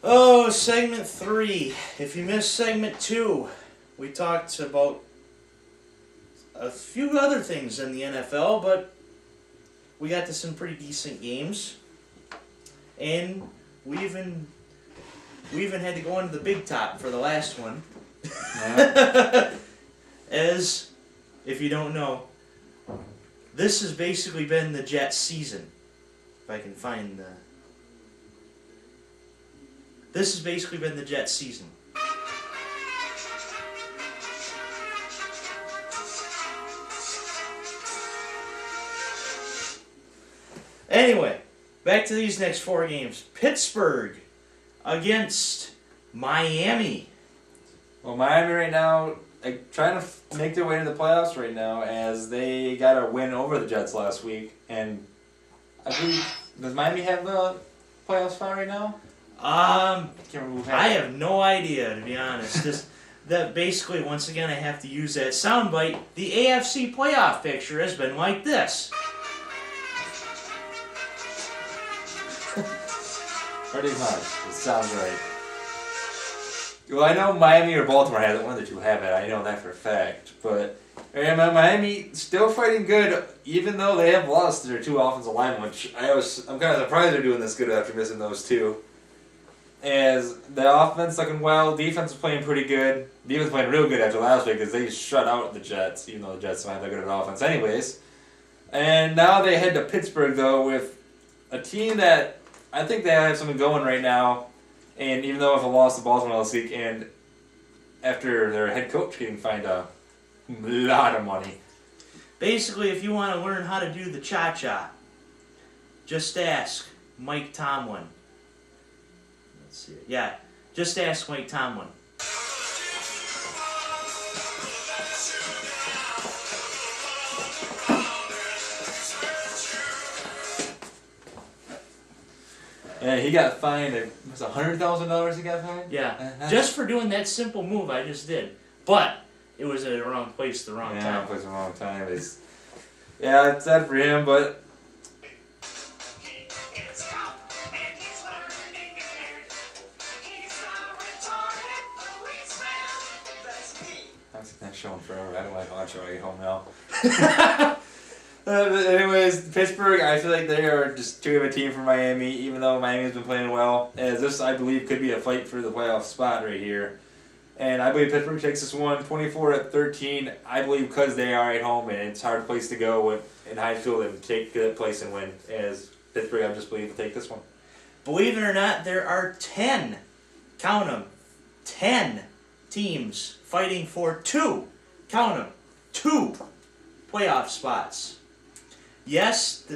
Oh, segment 3. If you missed segment 2, we talked about a few other things in the NFL, but we got to some pretty decent games. And we even had to go into the big top for the last one. Yeah. As, if you don't know, this has basically been the Jets season. If I can find the... This has basically been the Jets season. Anyway, back to these next 4 games. Pittsburgh against Miami. Well, Miami right now, trying to make their way to the playoffs right now, as they got a win over the Jets last week. And I believe, does Miami have a playoff spot right now? I Can't remember who had I it. have no idea, to be honest. That basically, once again, I have to use that soundbite. The AFC playoff picture has been like this. Pretty much. It sounds right. Well, I know Miami or Baltimore has it. One of the two have it. I know that for a fact. But Miami still fighting good, even though they have lost their 2 offensive linemen, which I'm kind of surprised they're doing this good after missing those 2. As the offense looking well, defense is playing pretty good. Defense playing real good after last week because they shut out the Jets, even though the Jets don't have that good of an offense anyways. And now they head to Pittsburgh, though, with a team that I think they have something going right now. And even though if I lost to Baltimore last week, and after their head coach getting fined a lot of money. Basically, if you want to learn how to do the cha-cha, just ask Mike Tomlin. Let's see. Yeah, just ask Mike Tomlin. Yeah, he got fined. It was $100,000 he got fined? Yeah, just for doing that simple move I just did. But it was at the wrong place, the wrong Yeah, time. place the wrong time. Yeah, it's sad for him, but that's showing forever. I don't like watching when I get home now. But anyways, Pittsburgh, I feel like they are just too good of a team for Miami, even though Miami's been playing well. As this, I believe, could be a fight for the playoff spot right here. And I believe Pittsburgh takes this one 24-13. I believe because they are at home and it's a hard place to go in high school and take that place and win. As Pittsburgh, I just believe will take this one. Believe it or not, there are 10, count them, 10 teams fighting for 2, count them, 2 playoff spots. Yes,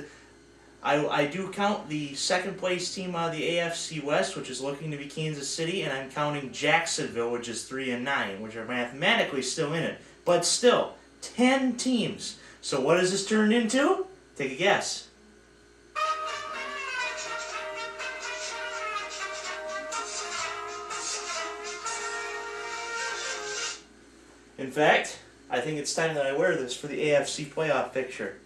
I do count the second place team out of the AFC West, which is looking to be Kansas City, and I'm counting Jacksonville, which is 3-9, which are mathematically still in it. But still, 10 teams. So what does this turn into? Take a guess. In fact, I think it's time that I wear this for the AFC playoff picture.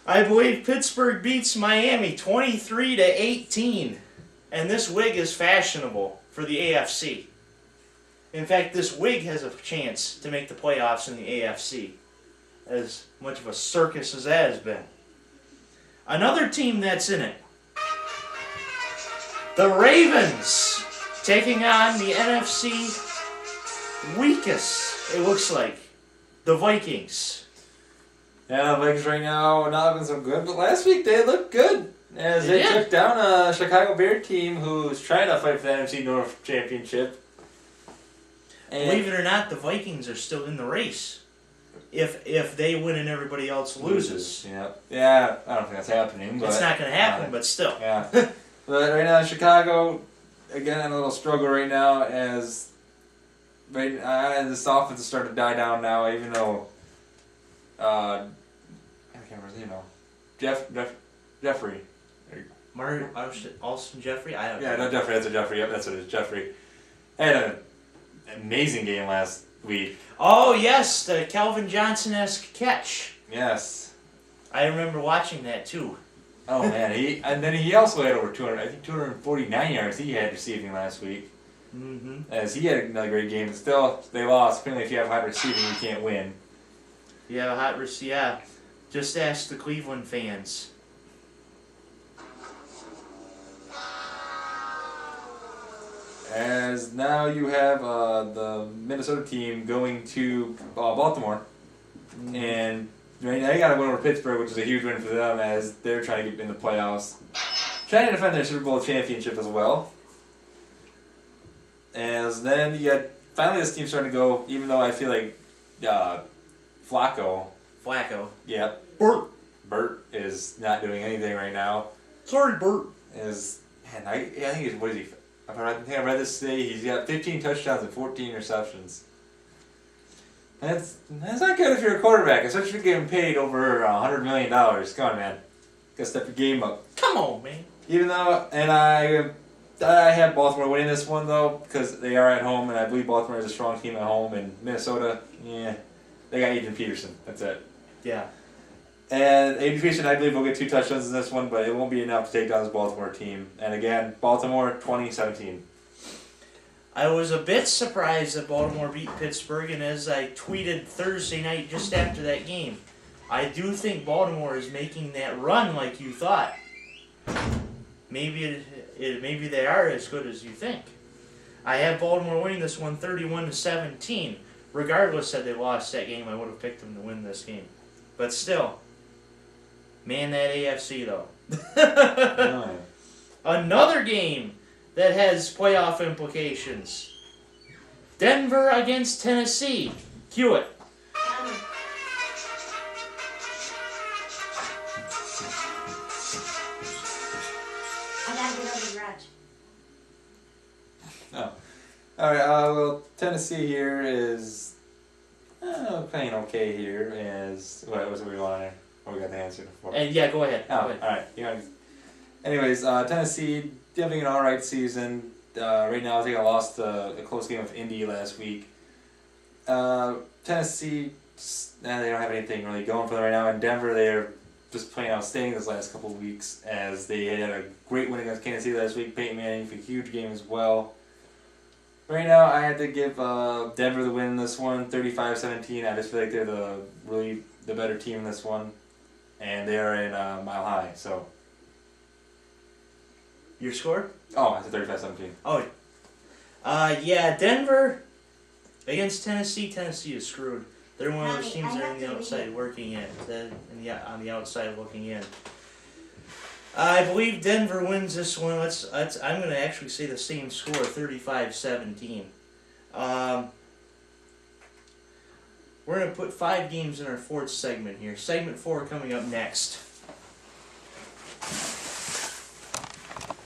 I believe Pittsburgh beats Miami 23-18, and this wig is fashionable for the AFC. In fact, this wig has a chance to make the playoffs in the AFC, as much of a circus as that has been. Another team that's in it, the Ravens, taking on the NFC weakest, it looks like, the Vikings. Yeah, the Vikings right now are not looking so good, but last week they looked good. As They they did. took down a Chicago Bear team who's trying to fight for the NFC North Championship. And Believe it or not, the Vikings are still in the race. If they win and everybody else loses. Yeah, I don't think that's happening. But, It's not going to happen, but still. Yeah. But right now, Chicago, again, in a little struggle right now as this offense is starting to die down now, even though I can't remember his name now. Jeffrey. Austin Jeffrey? I don't know. Yeah, no, Jeffrey. That's a Jeffrey. Yep, that's what it is. Jeffrey had an amazing game last week. Oh yes, the Calvin Johnson-esque catch. Yes. I remember watching that too. Oh man, he also had over 200, I think 249 yards he had receiving last week. Mm-hmm. As he had another great game. Still, they lost. Apparently, if you have high receiving, you can't win. Yeah, yeah. Just ask the Cleveland fans. As now you have the Minnesota team going to Baltimore, and right now you got to win over Pittsburgh, which is a huge win for them as they're trying to get in the playoffs, trying to defend their Super Bowl championship as well. As then you got finally this team starting to go, even though I feel like Flacco, yeah, Bert is not doing anything right now. Sorry, Bert. I think he's, what is he? I think I read this today. He's got 15 touchdowns and 14 receptions. That's not good if you're a quarterback, especially if you're getting paid over $100 million. Come on, man. Gotta step your game up. Come on, man. Even though, and I have Baltimore winning this one, though, because they are at home, and I believe Baltimore is a strong team at home, and Minnesota, yeah, they got Adrian Peterson. That's it. Yeah. And Adrian Peterson, I believe, will get 2 touchdowns in this one, but it won't be enough to take down this Baltimore team. And again, Baltimore 2017. I was a bit surprised that Baltimore beat Pittsburgh, and as I tweeted Thursday night just after that game, I do think Baltimore is making that run like you thought. Maybe maybe they are as good as you think. I have Baltimore winning this one 31-17. Regardless that they lost that game, I would have picked them to win this game. But still, man, that AFC though. Oh. Another game that has playoff implications. Denver against Tennessee. Cue it. I gotta get over the garage. Oh. Alright, well, Tennessee here is playing okay here. What was we wanting? What we got the answer for? And yeah, go ahead. Oh, Go ahead. alright. Yeah. Anyways, Tennessee having an alright season. Right now, I think I lost a close game with Indy last week. Tennessee, they don't have anything really going for them right now. And Denver, they're just playing outstanding this last couple of weeks as they had a great win against Kansas City last week. Peyton Manning for a huge game as well. Right now, I had to give Denver the win in this one, 35-17. I just feel like they're the better team in this one, and they are in Mile High. So, Your score? oh, I said 35-17. Oh, yeah, Denver against Tennessee. Tennessee is screwed. They're one of those teams that are on the outside working in. On the outside looking in. I believe Denver wins this one. I'm going to actually say the same score, 35-17. We're going to put 5 games in our 4th segment here. Segment 4 coming up next.